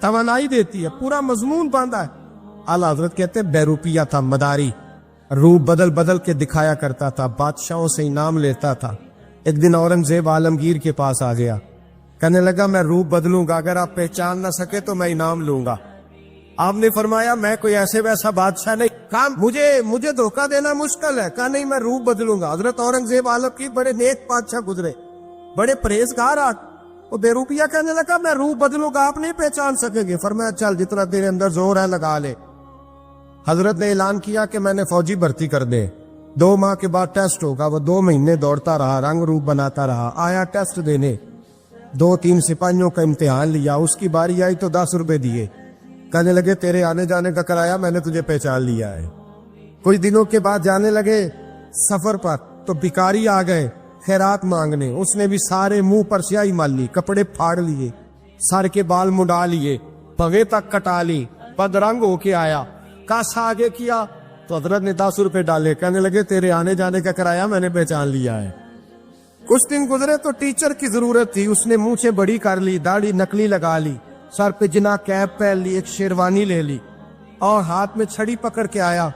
توانائی دیتی ہے, پورا مضمون باندھا ہے. اعلیٰ حضرت کہتے بہروپیہ تھا, مداری, روپ بدل بدل کے دکھایا کرتا تھا, بادشاہوں سے انعام لیتا تھا. ایک دن اورنگزیب عالمگیر کے پاس آ گیا, کہنے لگا میں روپ بدلوں گا, اگر آپ پہچان نہ سکے تو میں انعام لوں گا. آپ نے فرمایا میں کوئی ایسے ویسا بادشاہ نہیں, کہا مجھے دھوکہ دینا مشکل ہے. کہا نہیں, میں روپ بدلوں گا. حضرت اورنگزیب عالمگیر بڑے نیک بادشاہ گزرے, بڑے پرہیزگار. وہ بے روپیہ کہنے لگا میں روپ بدلوں گا, آپ نہیں پہچان سکیں گے. فرمایا چل جتنا تیرے اندر زور ہے لگا لے. حضرت نے اعلان کیا کہ میں نے فوجی بھرتی کر دے, 2 ماہ کے بعد ٹیسٹ ہوگا. وہ 2 مہینے دوڑتا رہا, رنگ روپ بناتا رہا, آیا ٹیسٹ دینے, 2-3 سپاہیوں کا امتحان لیا. اس کی باری آئی تو 10 روپے دیے, کہنے لگے تیرے آنے جانے کا کرایہ میں نے تجھے پہچان لیا ہے. کچھ دنوں کے بعد جانے لگے سفر پر, تو بھکاری آ گئے خیرات مانگنے. اس نے بھی سارے منہ پر سیاہی مال لی, کپڑے پھاڑ لیے, سر کے بال مڈا لیے, پگے تک کٹا لی, بدرنگ ہو کے آیا. کاسا آگے کیا تو حضرت نے 10 روپے ڈالے, کہنے لگے تیرے آنے جانے کا کرایہ میں نے پہچان لیا ہے. کچھ دن گزرے تو ٹیچر کی ضرورت تھی. اس نے منچیں بڑی کر لی, داڑھی نکلی لگا لی, سر پہ جنا کیپ پہن لی, ایک شیروانی لے لی اور ہاتھ میں چھڑی پکڑ کے آیا.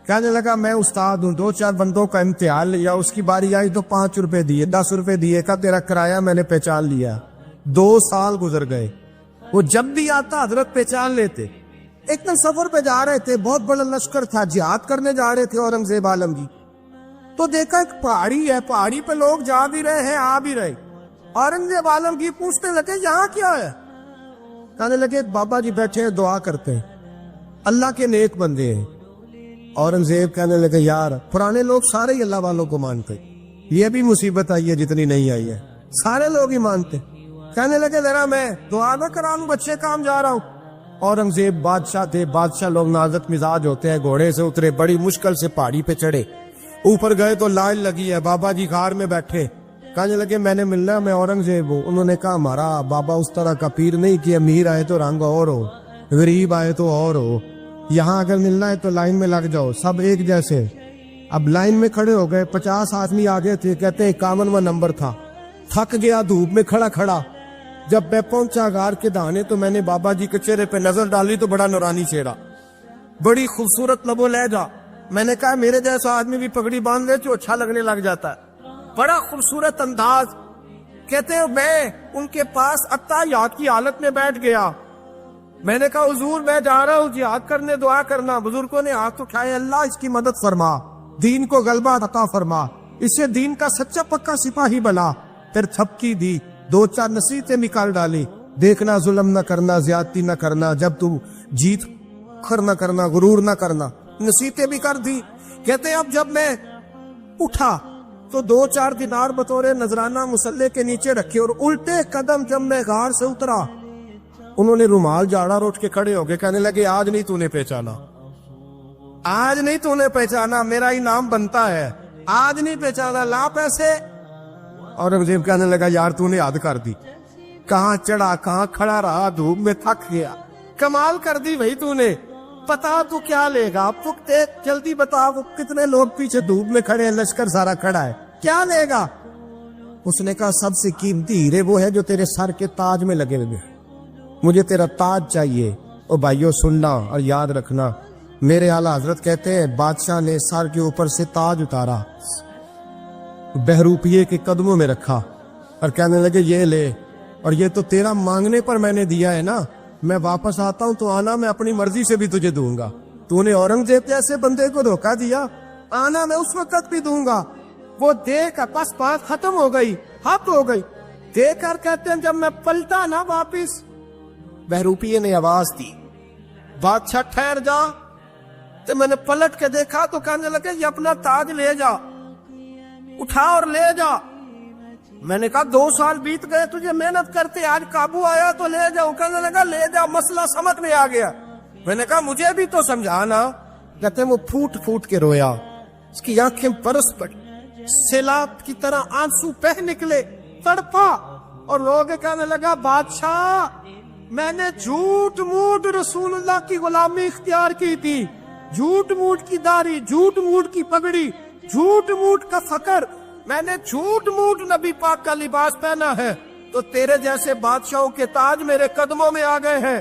کہنے لگا میں استاد ہوں, 2-4 بندوں کا امتحان لیا, اس کی باری آئی تو 5 روپے دیے, 10 روپے دیے, کا تیرا کرایہ میں نے پہچان لیا. 2 سال گزر گئے. وہ جب بھی آتا حضرت پہچان لیتے. ایک دن سفر پہ جا رہے تھے, بہت بڑا لشکر تھا, جہاد کرنے جا رہے تھے اورنگزیب عالمگیر. تو دیکھا ایک پہاڑی ہے, پہاڑی پہ لوگ جا بھی رہے ہیں آ بھی رہے. اورنگزیب عالمگیر پوچھنے لگے یہاں کیا ہے؟ کہنے لگے بابا جی بیٹھے ہیں دعا کرتے ہیں, اللہ کے نیک بندے ہیں. اورنگزیب کہنے لگے یار پرانے لوگ سارے ہی اللہ والوں کو مانتے, یہ بھی مصیبت آئی ہے جتنی نہیں آئی ہے, سارے لوگ ہی مانتے. کہنے لگے ذرا میں دعا نہ کرا لوں, بچے کام جا رہا ہوں. اورنگزیب بادشاہ تھے, بادشاہ لوگ نازک مزاج ہوتے ہیں. گھوڑے سے اترے, بڑی مشکل سے پہاڑی پہ چڑھے, اوپر گئے تو لائن لگی ہے, بابا جی غار میں بیٹھے. کہنے لگے میں نے ملنا, میں اورنگزیب ہوں. انہوں نے کہا ہمارا بابا اس طرح کا پیر نہیں کہ امیر آئے تو رنگ اور ہو, غریب آئے تو اور ہو, یہاں اگر ملنا ہے تو لائن میں لگ جاؤ, سب ایک جیسے. اب لائن میں کھڑے ہو گئے, 50 آدمی آگے تھے, کہتے 51واں نمبر تھا. تھک گیا دھوپ میں کھڑا کھڑا. جب میں پہنچا غار کے دہانے تو میں نے بابا جی کے چہرے پہ نظر ڈالی تو بڑا نورانی چہرہ, بڑی خوبصورت لب و لہجہ. میں نے کہا میرے جیسا آدمی بھی پگڑی باندھ لے تو اچھا لگنے لگ جاتا ہے, بڑا خوبصورت انداز. کہتے ہیں میں ان کے پاس اتحیات کی حالت میں بیٹھ گیا. میں نے کہا حضور میں جا رہا ہوں جہاد کرنے, دعا کرنا. بزرگوں نے ہاتھ اٹھائے, اللہ اس کی مدد فرما, دین کو غلبہ عطا فرما, اسے دین کا سچا پکا سپاہی بنا. پھر تھپکی دی, 2-4 نصیحتیں نکال ڈالی. دیکھنا ظلم نہ کرنا, زیادتی نہ کرنا, جب تم جیت خر نہ کرنا, غرور نہ کرنا, نصیحتیں بھی کر دی. کہتے ہیں اب جب میں اٹھا تو 2-4 دینار بطور نذرانہ مسلح کے نیچے رکھے, اور الٹے قدم جب میں غار سے اترا انہوں نے رومال جاڑا روٹ کے کھڑے ہو گئے. کہنے لگے آج نہیں تو نے پہچانا, آج نہیں تو نے پہچانا, میرا انعام بنتا ہے, آج نہیں پہچانا, لا پیسے. اورنگزیب کہنے لگا یار تو نے حد کر دی, کہاں چڑھا کہاں کھڑا رہا, دھوپ میں تھک گیا, کمال کر دی بھائی تو نے. پتا تو کیا لے گا, جلدی بتا, وہ کتنے لوگ پیچھے دھوپ میں کھڑے ہیں, لشکر سارا کھڑا ہے, کیا لے گا؟ اس نے کہا سب سے قیمتی ہیرے وہ ہے جو تیرے سر کے تاج میں لگے ہوئے, مجھے تیرا تاج چاہیے. او بھائیو سننا اور یاد رکھنا, میرے اعلیٰ حضرت کہتے ہیں بادشاہ نے سر کے اوپر سے تاج اتارا, بہروپیے کے قدموں میں رکھا اور کہنے لگے یہ لے, اور یہ تو تیرا مانگنے پر میں نے دیا ہے نا, میں واپس آتا ہوں تو آنا میں اپنی مرضی سے بھی تجھے دوں گا. تو نے اورنگزیب جیسے بندے کو دھوکہ دیا, آنا میں اس وقت بھی دوں گا. وہ دیکھ کر بس بات ختم ہو گئی, حد ہو گئی. دیکھ کر کہتے ہیں جب میں پلٹا نا واپس, بہروپیے نے آواز دی بادشاہ ٹھہر جا. تو میں نے پلٹ کے دیکھا تو کہنے لگے یہ اپنا تاج لے جا, اٹھا اور لے جا. میں نے کہا 2 سال بیت گئے تجھے محنت کرتے, آج قابو آیا تو لے جاؤ. کہنے لگا لے جا, مسئلہ سمجھ میں آ گیا. میں نے کہا مجھے بھی تو سمجھانا. کہتے ہیں وہ پھوٹ پھوٹ کے رویا, اس کی آنکھیں برس پڑی, سیلاب کی طرح آنسو بہہ نکلے, تڑپا. اور لوگ کہنے لگا بادشاہ میں نے جھوٹ موٹ رسول اللہ کی غلامی اختیار کی تھی, جھوٹ موٹ کی داڑھی, جھوٹ موٹ کی پگڑی, جھوٹ موٹ کا فقر, میں نے جھوٹ موٹ نبی پاک کا لباس پہنا ہے, تو تیرے جیسے بادشاہوں کے تاج میرے قدموں میں آ گئے ہیں.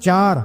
4।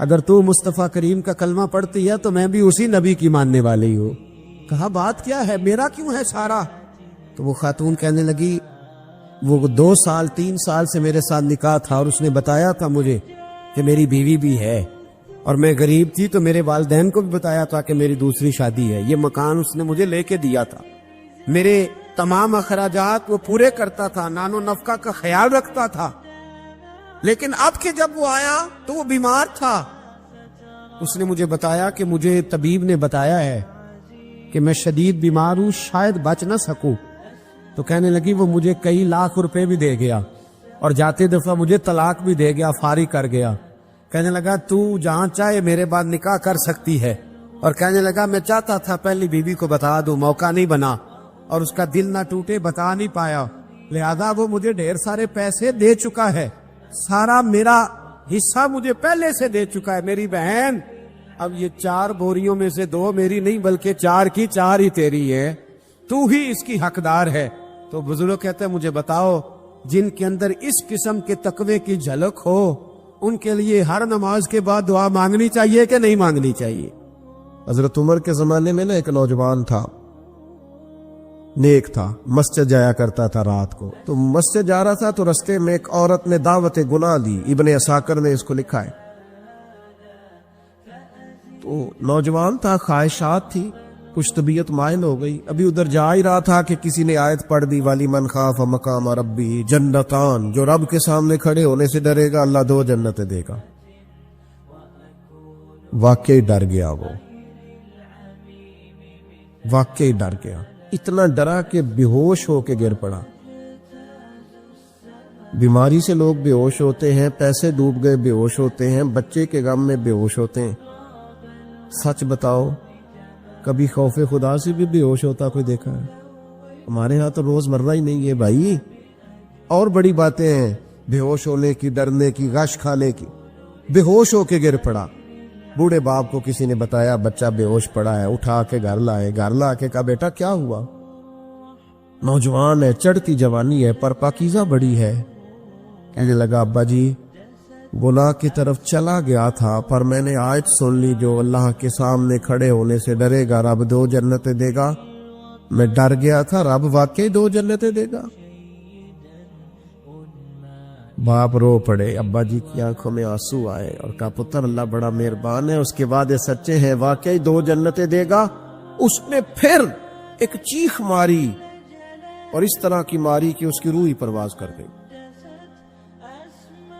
اگر تو مصطفیٰ کریم کا کلمہ پڑھتی ہے تو میں بھی اسی نبی کی ماننے والی ہوں۔ کہا بات کیا ہے، میرا کیوں ہے سارا؟ تو وہ خاتون کہنے لگی وہ 2 سال 3 سال سے میرے ساتھ نکاح تھا اور اس نے بتایا تھا مجھے کہ میری بیوی بھی ہے، اور میں غریب تھی تو میرے والدین کو بھی بتایا تھا کہ میری دوسری شادی ہے۔ یہ مکان اس نے مجھے لے کے دیا تھا، میرے تمام اخراجات وہ پورے کرتا تھا، نان و نفقہ کا خیال رکھتا تھا، لیکن اب کہ جب وہ آیا تو وہ بیمار تھا۔ اس نے مجھے بتایا کہ مجھے طبیب نے بتایا ہے کہ میں شدید بیمار ہوں، شاید بچ نہ سکوں۔ تو کہنے لگی وہ مجھے کئی لاکھ روپے بھی دے گیا اور جاتے دفعہ مجھے طلاق بھی دے گیا، فارغ کر گیا۔ کہنے لگا تو جہاں چاہے میرے بعد نکاح کر سکتی ہے، اور کہنے لگا میں چاہتا تھا پہلی بیوی کو بتا دوں، موقع نہیں بنا اور اس کا دل نہ ٹوٹے، بتا نہیں پایا، لہذا وہ مجھے ڈھیر سارے پیسے دے چکا ہے، سارا میرا حصہ مجھے پہلے سے دے چکا ہے میری بہن۔ اب یہ 4 بوریوں میں سے 2 میری نہیں بلکہ 4 کی 4 ہی تیری ہے، تو ہی اس کی حقدار ہے۔ تو بزرگ کہتے ہیں مجھے بتاؤ جن کے اندر اس قسم کے تقوی کی جھلک ہو ان کے لیے ہر نماز کے بعد دعا مانگنی چاہیے کہ نہیں مانگنی چاہیے؟ حضرت عمر کے زمانے میں نا ایک نوجوان تھا، نیک تھا، مسجد جایا کرتا تھا رات کو۔ تو مسجد جا رہا تھا تو رستے میں ایک عورت نے دعوت گناہ دی، ابن عساکر نے اس کو لکھا ہے۔ تو نوجوان تھا، خواہشات تھی، کچھ طبیعت مائل ہو گئی، ابھی ادھر جا ہی رہا تھا کہ کسی نے آیت پڑھ دی والی من خاف مقام ربی جنتان، جو رب کے سامنے کھڑے ہونے سے ڈرے گا اللہ 2 جنتیں دے گا۔ واقعی ڈر گیا، وہ واقعی ڈر گیا، اتنا ڈرا کہ بے ہوش ہو کے گر پڑا۔ بیماری سے لوگ بے ہوش ہوتے ہیں، پیسے ڈوب گئے بے ہوش ہوتے ہیں، بچے کے غم میں بے ہوش ہوتے ہیں۔ سچ بتاؤ کبھی خوف خدا سے بھی بے ہوش ہوتا کوئی دیکھا ہے؟ ہمارے ہاں تو روز مرہ ہی نہیں ہے بھائی، اور بڑی باتیں ہیں بے ہوش ہونے کی، ڈرنے کی، غش کھانے کی۔ بے ہوش ہو کے گر پڑا، بوڑھے باپ کو کسی نے بتایا بچہ بے ہوش پڑا ہے، اٹھا کے گھر لائے، گھر لا کے کہا بیٹا کیا ہوا؟ نوجوان ہے، چڑھتی جوانی ہے پر پاکیزہ بڑی ہے۔ کہنے لگا ابا جی گناہ کی طرف چلا گیا تھا پر میں نے آیت سن لی جو اللہ کے سامنے کھڑے ہونے سے ڈرے گا رب 2 جنتیں دے گا، میں ڈر گیا تھا، رب واقعی 2 جنتیں دے گا۔ باپ رو پڑے، ابا جی کی آنکھوں میں آنسو آئے اور کہا پتر اللہ بڑا مہربان ہے، اس کے وعدے سچے ہیں، واقعی 2 جنتیں دے گا۔ اس نے پھر ایک چیخ ماری اور اس طرح کی ماری کہ اس کی روح ہی پرواز کر گئی،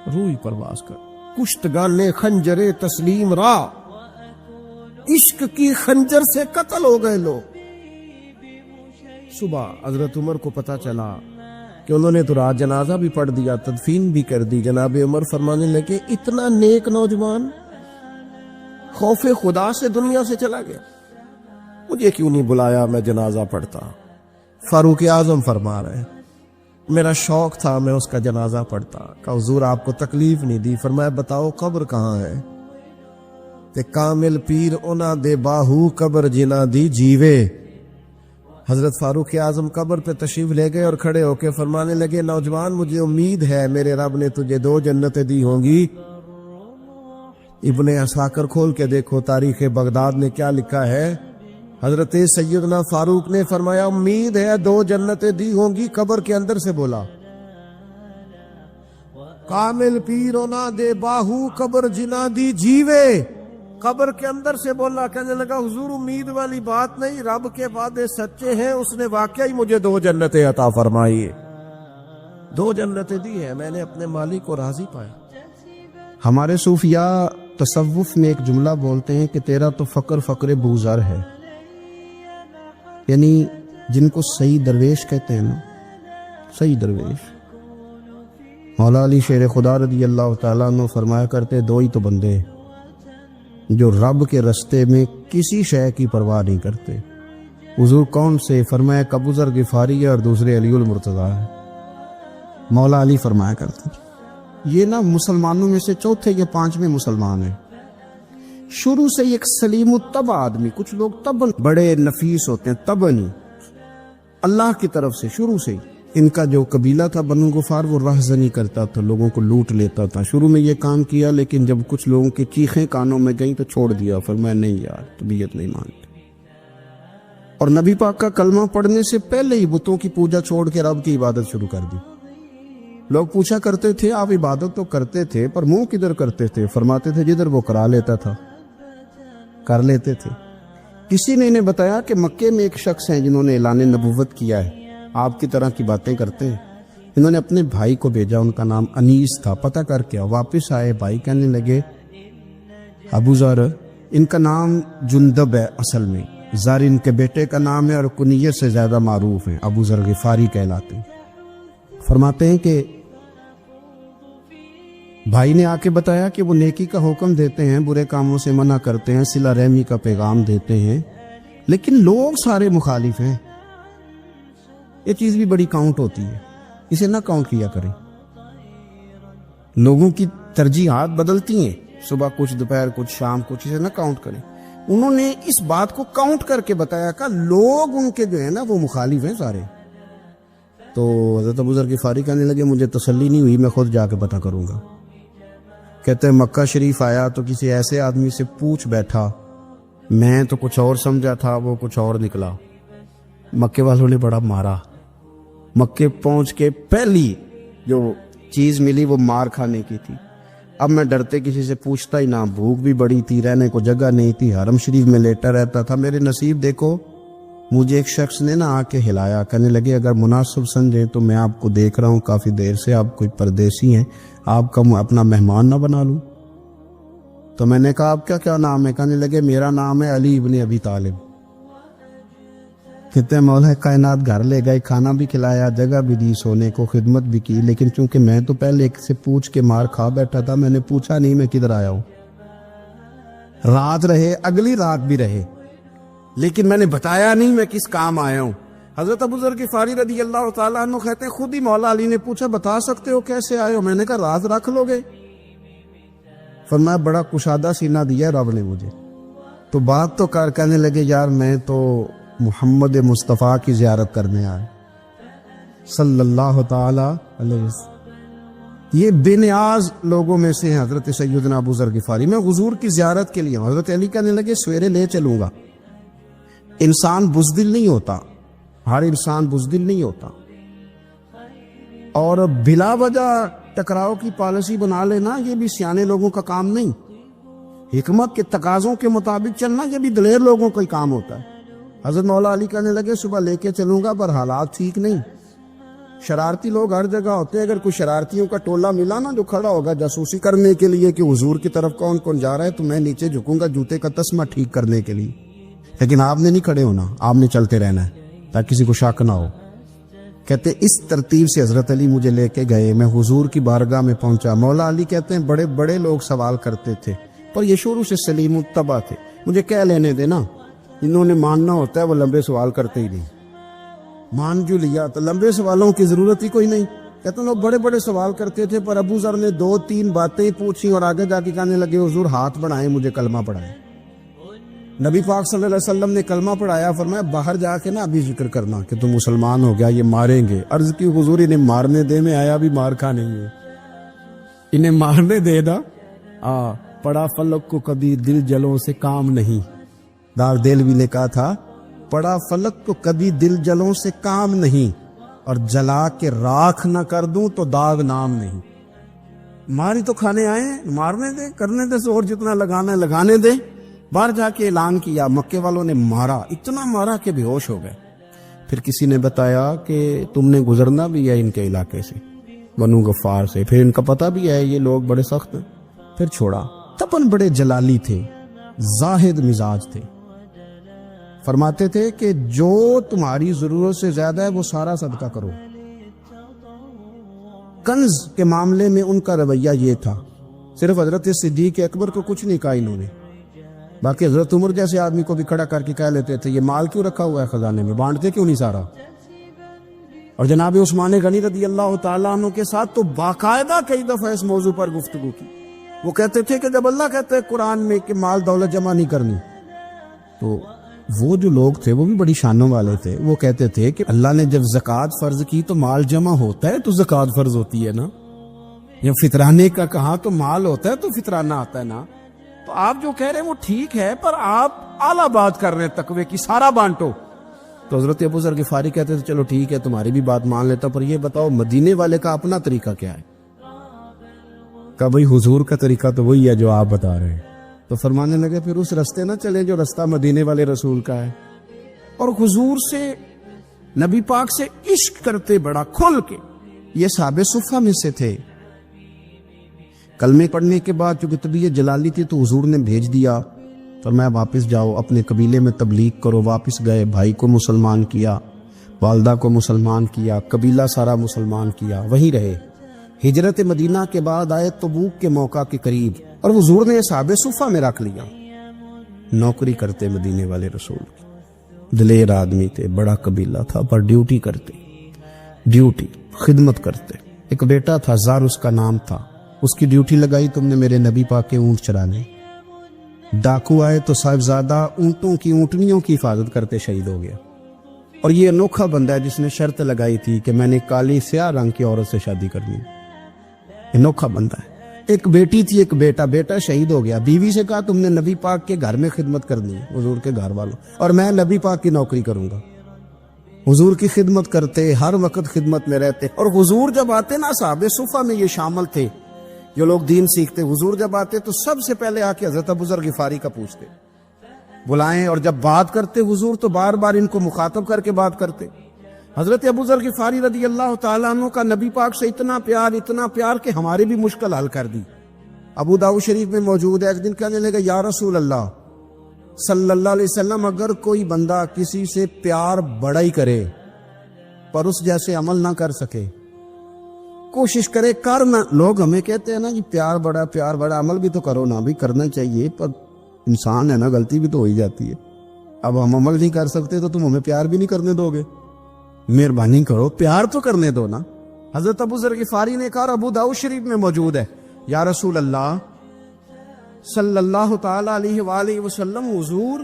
روح ہی پرواز کر۔ کشتگان خنجر تسلیم را، عشق کی خنجر سے قتل ہو گئے لوگ۔ صبح حضرت عمر کو پتا چلا کہ انہوں نے تو رات جنازہ بھی پڑھ دیا، تدفین بھی کر دی۔ جناب عمر فرمانے لگے اتنا نیک نوجوان خوف خدا سے دنیا سے چلا گیا، مجھے کیوں نہیں بلایا میں جنازہ پڑھتا؟ فاروق اعظم فرما رہے ہیں میرا شوق تھا میں اس کا جنازہ پڑھتا۔ کہ حضور آپ کو تکلیف نہیں دی؟ فرمایا بتاؤ قبر کہاں ہے؟ تے کامل پیر اونا دے باہو قبر جنا دی جیوے۔ حضرت فاروق اعظم قبر پہ تشریف لے گئے اور کھڑے ہو کے فرمانے لگے نوجوان مجھے امید ہے میرے رب نے تجھے 2 جنتیں دی ہوں گی۔ ابن عساکر کھول کے دیکھو تاریخ بغداد نے کیا لکھا ہے۔ حضرت سیدنا فاروق نے فرمایا امید ہے 2 جنتیں دی ہوں گی، قبر کے اندر سے بولا کامل پیرونا دے باہو قبر جنا دی جیوے، قبر کے اندر سے بولا۔ کہنے لگا حضور امید والی بات نہیں، رب کے وعدے سچے ہیں، اس نے واقعی مجھے 2 جنتیں عطا فرمائی، 2 جنتیں دی ہیں، میں نے اپنے مالک کو راضی پایا۔ ہمارے صوفیاء تصوف میں ایک جملہ بولتے ہیں کہ تیرا تو فقر فقر بوزر ہے، یعنی جن کو صحیح درویش کہتے ہیں نا، صحیح درویش۔ مولا علی شیر خدا رضی اللہ تعالیٰ عنہ فرمایا کرتے 2 ہی تو بندے جو رب کے رستے میں کسی شے کی پرواہ نہیں کرتے۔ حضور کون سے؟ فرمایا ابوذر غفاری ہے اور دوسرے علی المرتضیٰ ہے۔ مولا علی فرمایا کرتے یہ نا مسلمانوں میں سے 4 یا 5ویں مسلمان ہیں، شروع سے ایک سلیم الطبع آدمی، کچھ لوگ طبعاً بڑے نفیس ہوتے ہیں، طبعاً اللہ کی طرف سے شروع سے ان کا جو قبیلہ تھا بنو غفار وہ راہزنی کرتا تھا، لوگوں کو لوٹ لیتا تھا. شروع میں یہ کام کیا، لیکن جب کچھ لوگوں کی چیخیں کانوں میں گئیں تو چھوڑ دیا، فرمایا نہیں یار طبیعت نہیں مانتی. اور نبی پاک کا کلمہ پڑھنے سے پہلے ہی بتوں کی پوجا چھوڑ کے رب کی عبادت شروع کر دی. لوگ پوچھا کرتے تھے آپ عبادت تو کرتے تھے پر منہ کدھر کرتے تھے؟ فرماتے تھے جدھر وہ کرا لیتا تھا کر لیتے تھے. کسی نے انہیں بتایا کہ مکے میں ایک شخص ہیں جنہوں نے اعلان نبوت کیا ہے، آپ کی طرح کی باتیں کرتے ہیں. انہوں نے اپنے بھائی کو بھیجا، ان کا نام انیس تھا. پتہ کر کے واپس آئے، بھائی کہنے لگے ابو ذر ان کا نام جندب ہے، اصل میں ذر ان کے بیٹے کا نام ہے اور کنیت سے زیادہ معروف ہیں، ابو ذر غفاری کہلاتے ہیں. فرماتے ہیں کہ بھائی نے آ کے بتایا کہ وہ نیکی کا حکم دیتے ہیں، برے کاموں سے منع کرتے ہیں، صلہ رحمی کا پیغام دیتے ہیں، لیکن لوگ سارے مخالف ہیں. یہ چیز بھی بڑی کاؤنٹ ہوتی ہے، اسے نہ کاؤنٹ کیا کریں. لوگوں کی ترجیحات بدلتی ہیں، صبح کچھ دوپہر کچھ شام کچھ، اسے نہ کاؤنٹ کریں. انہوں نے اس بات کو کاؤنٹ کر کے بتایا کہ لوگ ان کے جو ہے نا وہ مخالف ہیں سارے. تو حضرت ابو ذر غفاری کہنے لگے مجھے تسلی نہیں ہوئی، میں خود جا کے پتہ کروں گا. کہتے ہیں مکہ شریف آیا تو کسی ایسے آدمی سے پوچھ بیٹھا، میں تو کچھ اور سمجھا تھا، وہ کچھ اور نکلا. مکے والوں نے بڑا مارا. مکے پہنچ کے پہلی جو چیز ملی وہ مار کھانے کی تھی. اب میں ڈرتے کسی سے پوچھتا ہی نہ، بھوک بھی بڑی تھی، رہنے کو جگہ نہیں تھی، حرم شریف میں لیٹا رہتا تھا. میرے نصیب دیکھو، مجھے ایک شخص نے آ کے ہلایا، کہنے لگے اگر مناسب سمجھے تو میں آپ کو دیکھ رہا ہوں کافی دیر سے، آپ کوئی پردیسی ہیں، آپ کا اپنا مہمان نہ بنا لوں. تو میں نے کہا آپ کا کیا نام ہے؟ کہنے لگے میرا نام ہے علی ابن ابی طالب. کہتے ہیں مولا کائنات گھر لے گئے، کھانا بھی کھلایا، جگہ بھی دی، سونے کو خدمت بھی کی، لیکن چونکہ میں تو پہلے ایک سے پوچھ کے مار کھا بیٹھا تھا، میں نے پوچھا نہیں میں کدھر آیا ہوں. رات رہے، اگلی رات بھی رہے، لیکن میں نے بتایا نہیں میں کس کام آیا ہوں. حضرت ابو ذر غفاری رضی اللہ تعالیٰ عنہ کہتے ہیں خود ہی مولا علی نے پوچھا بتا سکتے ہو کیسے آئے ہو؟ میں نے کہا راز رکھ لو گے. فرمایا بڑا کشادہ سینہ دیا رب نے مجھے. تو بات تو کر، کہنے لگے یار میں تو محمد مصطفیٰ کی زیارت کرنے آئے صلی اللہ تعالی علیہ وسلم. یہ بے نیاز لوگوں میں سے ہیں حضرت سیدنا ابو ذر غفاری. میں حضور کی زیارت کے لیے. حضرت علی کہنے لگے سویرے لے چلوں گا. انسان بزدل نہیں ہوتا، ہر انسان بزدل نہیں ہوتا، اور بلا وجہ ٹکراؤ کی پالیسی بنا لینا یہ بھی سیانے لوگوں کا کام نہیں. حکمت کے تقاضوں کے مطابق چلنا یہ بھی دلیر لوگوں کا ہی کام ہوتا ہے. حضرت مولا علی کہنے لگے صبح لے کے چلوں گا پر حالات ٹھیک نہیں. شرارتی لوگ ہر جگہ ہوتے ہیں، اگر کوئی شرارتیوں کا ٹولہ ملا نا جو کھڑا ہوگا جاسوسی کرنے کے لیے کہ حضور کی طرف کون کون جا رہا ہے، تو میں نیچے جھکوں گا جوتے کا تسمہ ٹھیک کرنے کے لیے. لیکن آپ نے نہیں کھڑے ہونا، آپ نے چلتے رہنا ہے تاکہ کسی کو شک نہ ہو. کہتے اس ترتیب سے حضرت علی مجھے لے کے گئے. میں حضور کی بارگاہ میں پہنچا. مولا علی کہتے ہیں بڑے بڑے لوگ سوال کرتے تھے پر یہ شروع سے سلیم الطبع تھے، مجھے کہہ لینے دینا. انہوں نے ماننا ہوتا ہے وہ لمبے سوال کرتے ہی نہیں. مان جو لیا تو لمبے سوالوں کی ضرورت ہی کوئی نہیں. کہتے ہیں لوگ بڑے بڑے سوال کرتے تھے پر ابو ذر نے 2-3 باتیں پوچھی اور آگے جا کے کہنے لگے حضور ہاتھ بڑھائیں مجھے کلمہ پڑھائیں. نبی پاک صلی اللہ علیہ وسلم نے کلمہ پڑھایا. فرمایا باہر جا کے نا ابھی ذکر کرنا کہ تم مسلمان ہو گیا، یہ ماریں گے. عرض کی حضور انہیں مارنے دے، میں آیا بھی مار کھانے میں، انہیں مارنے دے نا. پڑا فلک کو کبھی دل جلوں سے کام نہیں. دار دل بھی نے کہا تھا پڑا فلک کو کبھی دل جلوں سے کام نہیں، اور جلا کے راکھ نہ کر دوں تو داغ نام نہیں. ماری تو کھانے آئے، مارنے دے، کرنے دے، زور جتنا لگانا ہے لگانے دے. باہر جا کے اعلان کیا. مکے والوں نے مارا، اتنا مارا کہ بے ہوش ہو گئے. پھر کسی نے بتایا کہ تم نے گزرنا بھی ہے ان کے علاقے سے، بنو غفار سے، پھر ان کا پتہ بھی ہے یہ لوگ بڑے سخت ہیں. پھر چھوڑا. تپن بڑے جلالی تھے، زاہد مزاج تھے. فرماتے تھے کہ جو تمہاری ضرورت سے زیادہ ہے وہ سارا صدقہ کرو. کنز کے معاملے میں ان کا رویہ یہ تھا. صرف حضرت صدیق اکبر کو کچھ نہیں کہا انہوں نے، باقی حضرت عمر جیسے آدمی کو بھی کھڑا کر کے کہہ لیتے تھے یہ مال کیوں رکھا ہوا ہے خزانے میں، بانٹتے کیوں نہیں سارا. اور جناب عثمان غنی رضی اللہ تعالیٰ عنہ کے ساتھ تو باقاعدہ کئی دفعہ اس موضوع پر گفتگو کی. وہ کہتے تھے کہ جب اللہ کہتے ہیں قرآن میں کہ مال دولت جمع نہیں کرنی، تو وہ جو لوگ تھے وہ بھی بڑی شانوں والے تھے. وہ کہتے تھے کہ اللہ نے جب زکوٰۃ فرض کی تو مال جمع ہوتا ہے تو زکوٰۃ فرض ہوتی ہے نا. جب فطرانے کا کہا تو مال ہوتا ہے تو فطرانہ آتا ہے نا. تو آپ جو کہہ رہے ہیں وہ ٹھیک ہے، پر آپ اعلیٰ بات کر رہے ہیں تقوی کی، سارا بانٹو. تو حضرت ابو ذر غفاری کہتے تھے چلو ٹھیک ہے تمہاری بھی بات مان لیتا، پر یہ بتاؤ مدینے والے کا اپنا طریقہ کیا ہے؟ کہ بھئی حضور کا طریقہ تو وہی ہے جو آپ بتا رہے ہیں. تو فرمانے لگے پھر اس رستے نہ چلے جو رستہ مدینے والے رسول کا ہے. اور حضور سے، نبی پاک سے عشق کرتے بڑا کھل کے. یہ صحابہ صفہ میں سے تھے. کلمے پڑھنے کے بعد چونکہ طبیعت جلالی تھی تو حضور نے بھیج دیا، فرمایا واپس جاؤ اپنے قبیلے میں تبلیغ کرو. واپس گئے، بھائی کو مسلمان کیا، والدہ کو مسلمان کیا، قبیلہ سارا مسلمان کیا، وہیں رہے. ہجرت مدینہ کے بعد آئے تبوک کے موقع کے قریب، اور حضور نے صحابہ صفہ میں رکھ لیا. نوکری کرتے مدینے والے رسول کی، دلیر آدمی تھے، بڑا قبیلہ تھا، پر ڈیوٹی کرتے، ڈیوٹی خدمت کرتے. ایک بیٹا تھا زار اس کا نام تھا، اس کی ڈیوٹی لگائی تم نے میرے نبی پاک کے اونٹ چرانے. ڈاکو آئے تو صاحبزادہ اونٹوں کی، اونٹنیوں کی حفاظت کرتے شہید ہو گیا. اور یہ انوکھا بندہ ہے جس نے شرط لگائی تھی کہ میں نے کالی سیاہ رنگ کی عورت سے شادی کرنی. انوکھا بندہ ہے. ایک بیٹی تھی، ایک بیٹا، بیٹا شہید ہو گیا. بیوی سے کہا تم نے نبی پاک کے گھر میں خدمت کرنی ہے، حضور کے گھر والوں، اور میں نبی پاک کی نوکری کروں گا. حضور کی خدمت کرتے، ہر وقت خدمت میں رہتے. اور حضور جب آتے نا، صحابہ صفہ میں یہ شامل تھے جو لوگ دین سیکھتے. حضور جب آتے تو سب سے پہلے آ کے حضرت ابو ذر غفاری کا پوچھتے، بلائیں. اور جب بات کرتے حضور تو بار بار ان کو مخاطب کر کے بات کرتے. حضرت ابو ذر غفاری رضی اللہ تعالیٰ عنہ کا نبی پاک سے اتنا پیار کہ ہماری بھی مشکل حل کر دی. ابو داؤد شریف میں موجود ہے. ایک دن کہنے لگا یا رسول اللہ صلی اللہ علیہ وسلم، اگر کوئی بندہ کسی سے پیار بڑا ہی کرے پر اس جیسے عمل نہ کر سکے، کوشش کرے کرنا. لوگ ہمیں کہتے ہیں نا کہ پیار بڑا، عمل بھی تو کرو نا. بھی کرنا چاہیے، پر انسان ہے نا، غلطی بھی تو ہو ہی جاتی ہے. اب ہم عمل نہیں کر سکتے تو تم ہمیں پیار بھی نہیں کرنے دو گے؟ مہربانی کرو، پیار تو کرنے دو نا. حضرت ابو ذر غفاری نے کہا، ابو داؤد شریف میں موجود ہے، یا رسول اللہ صلی اللہ تعالی علیہ وآلہ وسلم، حضور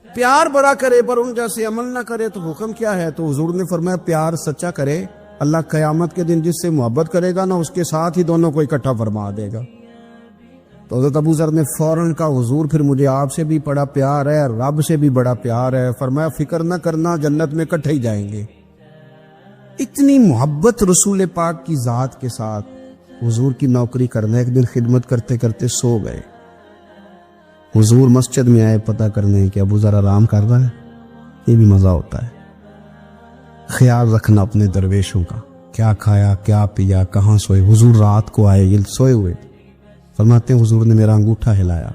پیار بڑا کرے پر ان جیسے عمل نہ کرے تو حکم کیا ہے؟ تو حضور نے فرمایا پیار سچا کرے، اللہ قیامت کے دن جس سے محبت کرے گا نا اس کے ساتھ ہی دونوں کو اکٹھا فرما دے گا. تو حضرت ابو ذر نے فوراً کہا، حضور پھر مجھے آپ سے بھی بڑا پیار ہے، رب سے بھی بڑا پیار ہے. فرمایا فکر نہ کرنا، جنت میں اکٹھے ہی جائیں گے. اتنی محبت رسول پاک کی ذات کے ساتھ. حضور کی نوکری کرنا. ایک دن خدمت کرتے کرتے سو گئے. حضور مسجد میں آئے پتہ کرنے کہ ابو ذر آرام کر رہا ہے. یہ بھی مزہ ہوتا ہے، خیال رکھنا اپنے درویشوں کا، کیا کھایا، کیا پیا، کہاں سوئے. حضور رات کو آئے، یہ سوئے ہوئے. فرماتے ہیں حضور نے میرا انگوٹھا ہلایا،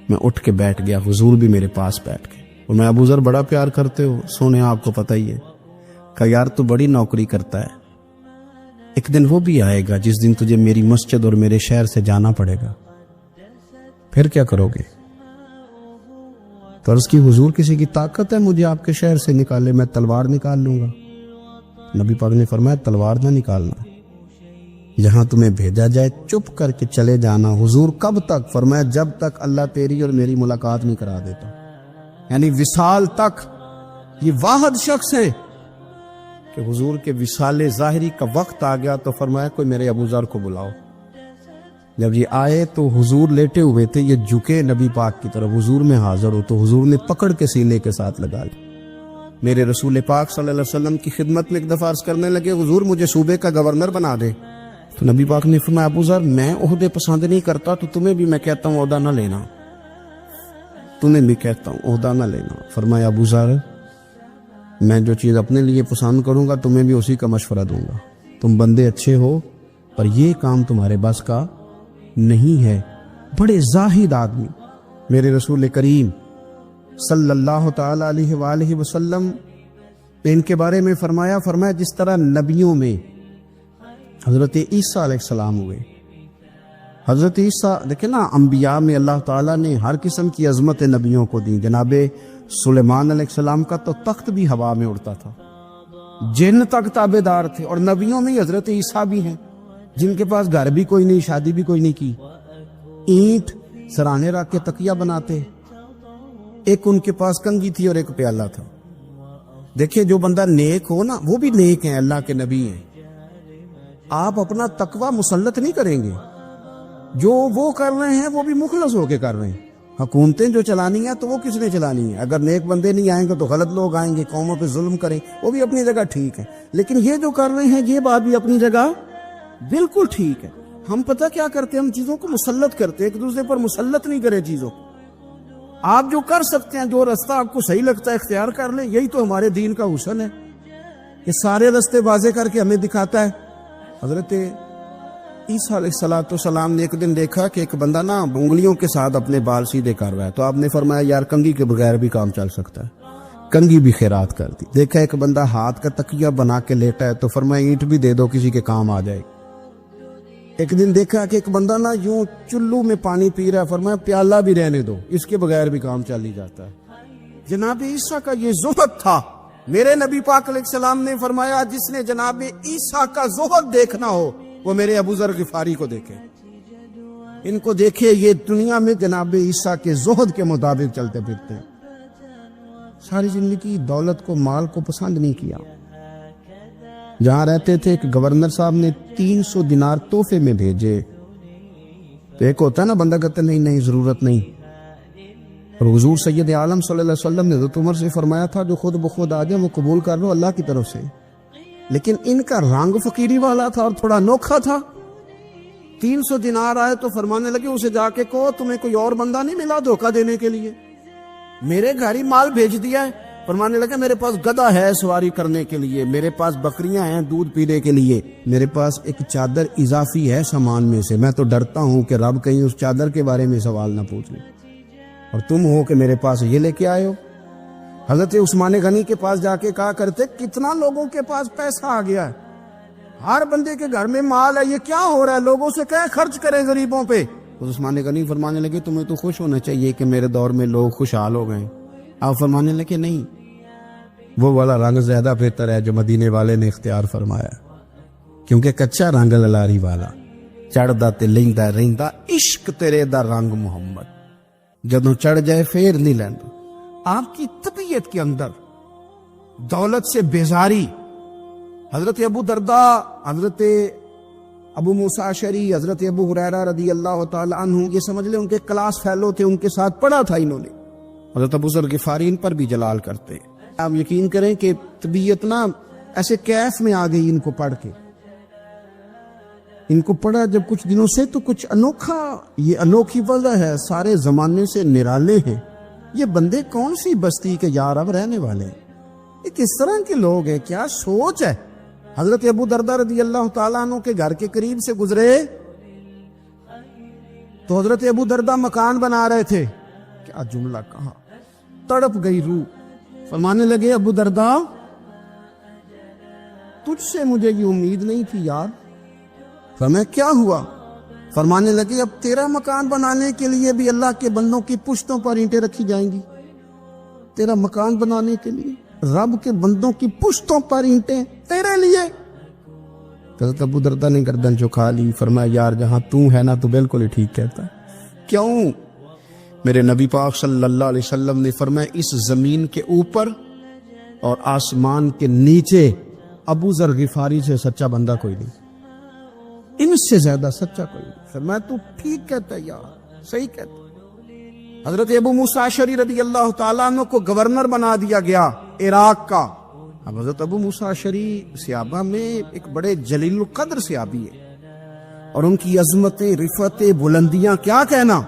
میں اٹھ کے بیٹھ گیا، حضور بھی میرے پاس بیٹھ گئے. اور میں ابو ذر بڑا پیار کرتے ہو، سونے آپ کو پتہ ہی ہے. کہ یار تو بڑی نوکری کرتا ہے، ایک دن وہ بھی آئے گا جس دن تجھے میری مسجد اور میرے شہر سے جانا پڑے گا، پھر کیا کرو گے؟ تو عرض کی حضور کسی کی طاقت ہے مجھے آپ کے شہر سے نکالے؟ میں تلوار نکال لوں گا. نبی پاک نے فرمایا تلوار نہ نکالنا، جہاں تمہیں بھیجا جائے چپ کر کے چلے جانا. حضور کب تک؟ فرمایا جب تک اللہ تیری اور میری ملاقات نہیں کرا دیتا، یعنی وصال تک. یہ واحد شخص ہے کہ حضور کے وصال ظاہری کا وقت آ گیا تو فرمایا کوئی میرے ابو ذر کو بلاؤ. جب یہ آئے تو حضور لیٹے ہوئے تھے، یہ جھکے نبی پاک کی طرف، حضور میں حاضر ہو تو حضور نے پکڑ کے سینے کے ساتھ لگا لی. میرے رسول پاک صلی اللہ علیہ وسلم کی خدمت میں ایک دفعہ عرض کرنے لگے، حضور مجھے صوبے کا گورنر بنا دے. تو نبی پاک نے فرمایا ابو ذر میں عہدے پسند نہیں کرتا، تو تمہیں بھی میں کہتا ہوں عہدہ نہ لینا، تمہیں بھی کہتا ہوں عہدہ نہ لینا. فرمایا ابو ذر میں جو چیز اپنے لیے پسند کروں گا تمہیں بھی اسی کا مشورہ دوں گا. تم بندے اچھے ہو پر یہ کام تمہارے بس کا نہیں ہے. بڑے زاہد آدمی. میرے رسول کریم صلی اللہ تعالی علیہ وآلہ وسلم نے ان کے بارے میں فرمایا جس طرح نبیوں میں حضرت عیسیٰ علیہ السلام ہوئے. حضرت عیسیٰ دیکھیں نا، انبیاء میں اللہ تعالیٰ نے ہر قسم کی عظمت نبیوں کو دی. جناب سلیمان علیہ السلام کا تو تخت بھی ہوا میں اڑتا تھا، جن تک تابع دار تھے. اور نبیوں میں حضرت عیسیٰ بھی ہیں جن کے پاس گھر بھی کوئی نہیں، شادی بھی کوئی نہیں کی، اینٹ سرانے رکھ کے تکیہ بناتے. ایک ان کے پاس کنگھی تھی اور ایک پیالہ تھا. دیکھیں جو بندہ نیک ہو نا وہ بھی نیک ہیں, اللہ کے نبی ہیں. آپ اپنا تقوی مسلط نہیں کریں گے, جو وہ کر رہے ہیں وہ بھی مخلص ہو کے کر رہے ہیں. حکومتیں جو چلانی ہیں تو وہ کس نے چلانی ہے؟ اگر نیک بندے نہیں آئیں گے تو غلط لوگ آئیں گے, قوموں پہ ظلم کریں, وہ بھی اپنی جگہ ٹھیک ہے. لیکن یہ جو کر رہے ہیں یہ بات بھی اپنی جگہ بالکل ٹھیک ہے. ہم پتہ کیا کرتے ہیں, ہم چیزوں کو مسلط کرتے ہیں, ایک دوسرے پر مسلط نہیں کرے چیزوں کو. آپ جو کر سکتے ہیں, جو رستہ آپ کو صحیح لگتا ہے اختیار کر لیں. یہی تو ہمارے دین کا حسن ہے, یہ سارے رستے واضح کر کے ہمیں دکھاتا ہے. حضرت عیسیٰ علیہ السلام نے ایک دن دیکھا کہ ایک بندہ نا انگلیوں کے ساتھ اپنے بال سیدھے کر رہا ہے, تو آپ نے فرمایا یار کنگھی کے بغیر بھی کام چل سکتا ہے. کنگھی بھی خیرات کر دی. دیکھا ایک بندہ ہاتھ کا تکیہ بنا کے لیٹا ہے, تو فرمایا اینٹ بھی دے دو, کسی کے کام آ جائے. ایک دن دیکھا کہ ایک بندہ نا یوں چلو میں پانی پی رہا ہے, فرمایا پیالہ بھی رہنے دو, اس کے بغیر بھی کام چل ہی جاتا ہے. جناب عیسیٰ کا یہ زہد تھا. میرے نبی پاک علیہ السلام نے فرمایا جس نے جناب عیسیٰ کا زہد دیکھنا ہو وہ میرے ابو ذر غفاری کو دیکھے. ان کو دیکھے, یہ دنیا میں جناب عیسیٰ کے زہد کے مطابق چلتے پھرتے ہیں. ساری زندگی دولت کو, مال کو پسند نہیں کیا. جہاں رہتے تھے ایک گورنر صاحب نے 300 دینار تحفے میں بھیجے. تو ایک ہوتا ہے نا بندہ کہتا نہیں نہیں ضرورت نہیں. اور حضور سید عالم صلی اللہ علیہ وسلم نے حضرت عمر سے فرمایا تھا جو خود بخود آ جائے وہ قبول کر لو اللہ کی طرف سے. لیکن ان کا رنگ فقیری والا تھا اور تھوڑا انوکھا تھا. 300 دینار آئے تو فرمانے لگے اسے جا کے کہو تمہیں کوئی اور بندہ نہیں ملا دھوکہ دینے کے لیے, میرے گھر ہی مال بھیج دیا ہے. فرمانے لگے میرے پاس گدھا ہے سواری کرنے کے لیے, میرے پاس بکریاں ہیں دودھ پینے کے لیے, میرے پاس ایک چادر اضافی ہے سامان میں سے, میں تو ڈرتا ہوں کہ رب کہیں اس چادر کے بارے میں سوال نہ پوچھ لے, اور تم ہو کہ میرے پاس یہ لے کے آئے ہو. حضرت عثمان غنی کے پاس جا کے کہا کرتے کتنا لوگوں کے پاس پیسہ آ گیا ہے, ہر بندے کے گھر میں مال ہے, یہ کیا ہو رہا ہے, لوگوں سے کہیں خرچ کریں غریبوں پہ. عثمان غنی فرمانے لگے تمہیں تو خوش ہونا چاہیے کہ میرے دور میں لوگ خوشحال ہو گئے. آپ فرمانے لگے نہیں, وہ والا رنگ زیادہ بہتر ہے جو مدینے والے نے اختیار فرمایا, کیونکہ کچا رنگ للاری والا چڑھدا تے لیندا رہندا عشق تیرے دا رنگ محمد, جدوں چڑھ جائے پھر نہیں لیندا. آپ کی طبیعت کے اندر دولت سے بیزاری. حضرت ابو درداء, حضرت ابو موسیٰ اشعری, حضرت ابو ہریرہ رضی اللہ تعالی عنہ, یہ سمجھ لیں ان کے کلاس فیلو تھے, ان کے ساتھ پڑھا تھا انہوں نے. حضرت ابو ذر غفاری ان پر بھی جلال کرتے. آپ یقین کریں کہ طبیعت نا ایسے کیف میں آ گئی ان کو پڑھ کے. ان کو پڑھا جب کچھ دنوں سے تو کچھ انوکھا, یہ انوکھی وجہ ہے, سارے زمانے سے نرالے ہیں. یہ بندے کون سی بستی کے یار اب رہنے والے ہیں, یہ کس طرح کے لوگ ہیں, کیا سوچ ہے. حضرت ابو درداء رضی اللہ تعالیٰ عنہ کے گھر کے قریب سے گزرے تو حضرت ابو درداء مکان بنا رہے تھے. کیا جملہ کہا, تڑپ گئی روح. فرمانے لگے ابو درداء تجھ سے مجھے یہ امید نہیں تھی یار. فرمایا کیا ہوا؟ فرمانے لگے اب تیرا مکان بنانے کے لیے بھی اللہ کے بندوں کی پشتوں پر اینٹیں رکھی جائیں گی. تیرا مکان بنانے کے لیے رب کے بندوں کی پشتوں پر اینٹیں تیرے لیے. حضرت ابو درداء نے گردن جھکا لی. فرمایا یار جہاں تو ہے نا تو بالکل ہی ٹھیک کہتا ہے. کیوں؟ میرے نبی پاک صلی اللہ علیہ وسلم نے فرمایا اس زمین کے اوپر اور آسمان کے نیچے ابو ذر غفاری سے سچا بندہ کوئی نہیں, ان سے زیادہ سچا کوئی نہیں. فرمایا تو ٹھیک کہتا ہے یار, صحیح کہتا ہے. حضرت ابو موسیٰ اشعری رضی اللہ تعالیٰ عنہ کو گورنر بنا دیا گیا عراق کا. اب حضرت ابو موسیٰ اشعری صحابہ میں ایک بڑے جلیل القدر صحابی ہے, اور ان کی عظمتیں, رفعتیں, بلندیاں کیا کہنا,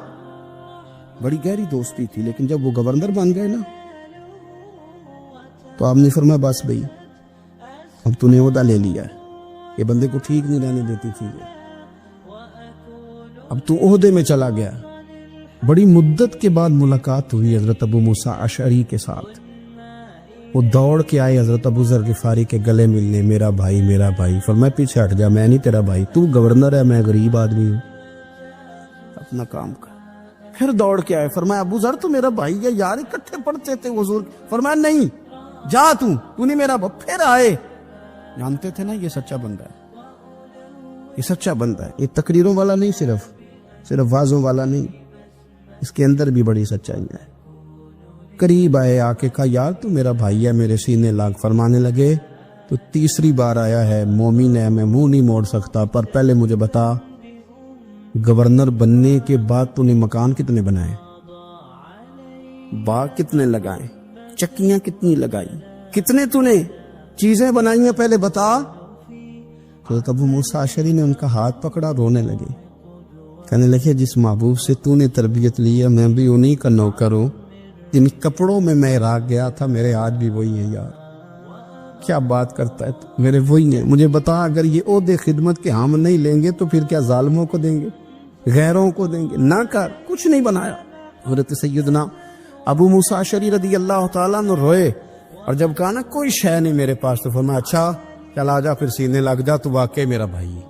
بڑی گہری دوستی تھی. لیکن جب وہ گورنر بن گئے نا تو آپ نے فرمایا بس بھئی اب تو نے عہدہ لے لیا ہے, یہ بندے کو ٹھیک نہیں رہنے دیتی تھی, اب تو عہدے میں چلا گیا. بڑی مدت کے بعد ملاقات ہوئی حضرت ابو موسیٰ اشعری کے ساتھ. وہ دوڑ کے آئے حضرت ابو ذر غفاری کے گلے ملنے, میرا بھائی میرا بھائی. فرمایا پیچھے ہٹ جا, میں نہیں تیرا بھائی, تو گورنر ہے, میں غریب آدمی ہوں, اپنا کام کر. پھر دوڑ کے آئے. فرمایا ابو ذر تو میرا بھائی ہے یار, اکٹھے پڑھتے تھے حضور. فرمایا نہیں جا, تو نہیں میرا بھائی. پھر آئے. جانتے تھے نا یہ سچا بندہ ہے, یہ سچا بندہ ہے, یہ تقریروں والا نہیں, صرف وعظوں والا نہیں, اس کے اندر بھی بڑی سچائی ہے. قریب آئے آ کے کہا یار تو میرا بھائی ہے میرے سینے لاگ. فرمانے لگے تو تیسری بار آیا ہے, مومن ہے, میں منہ نہیں موڑ سکتا, پر پہلے مجھے بتا گورنر بننے کے بعد تو نے مکان کتنے بنائے, باغ کتنے لگائے, چکیاں کتنی لگائی, کتنے تو نے چیزیں بنائی ہیں, پہلے بتا. تو ابو موسیٰ اشعری نے ان کا ہاتھ پکڑا, رونے لگے, کہنے لگے جس محبوب سے تو نے تربیت لی ہے میں بھی انہی کا نوکر ہوں, جن کپڑوں میں میں راگ گیا تھا میرے آج بھی وہی ہے. یار کیا بات کرتا ہے تو, میرے وہی ہیں. مجھے بتا اگر یہ عہدے خدمت کے ہم نہیں لیں گے تو پھر کیا ظالموں کو دیں گے, غیروں کو دیں گے؟ نہ کر, کچھ نہیں بنایا. حضرت سیدنا ابو موسیٰ اشعری رضی اللہ تعالیٰ عنہ روئے, اور جب کہا نا کوئی شے نہیں میرے پاس, تو فرمایا اچھا چل آ جا پھر سینے لگ جا, تو واقعی میرا بھائی ہے.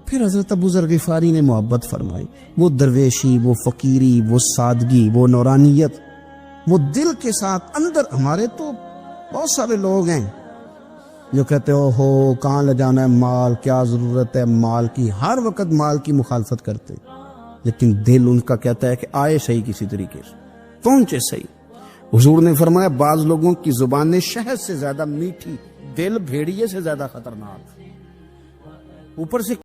پھر حضرت ابو ذر غفاری نے محبت فرمائی, وہ درویشی, وہ فقیری, وہ سادگی, وہ نورانیت, وہ دل کے ساتھ اندر. ہمارے تو بہت سارے لوگ ہیں جو کہتے ہو کہاں لے جانا ہے مال, کیا ضرورت ہے مال کی, ہر وقت مال کی مخالفت کرتے, لیکن دل ان کا کہتا ہے کہ آئے صحیح, کسی طریقے سے پہنچے صحیح. حضور نے فرمایا بعض لوگوں کی زبانیں شہد سے زیادہ میٹھی, دل بھیڑیے سے زیادہ خطرناک, اوپر سے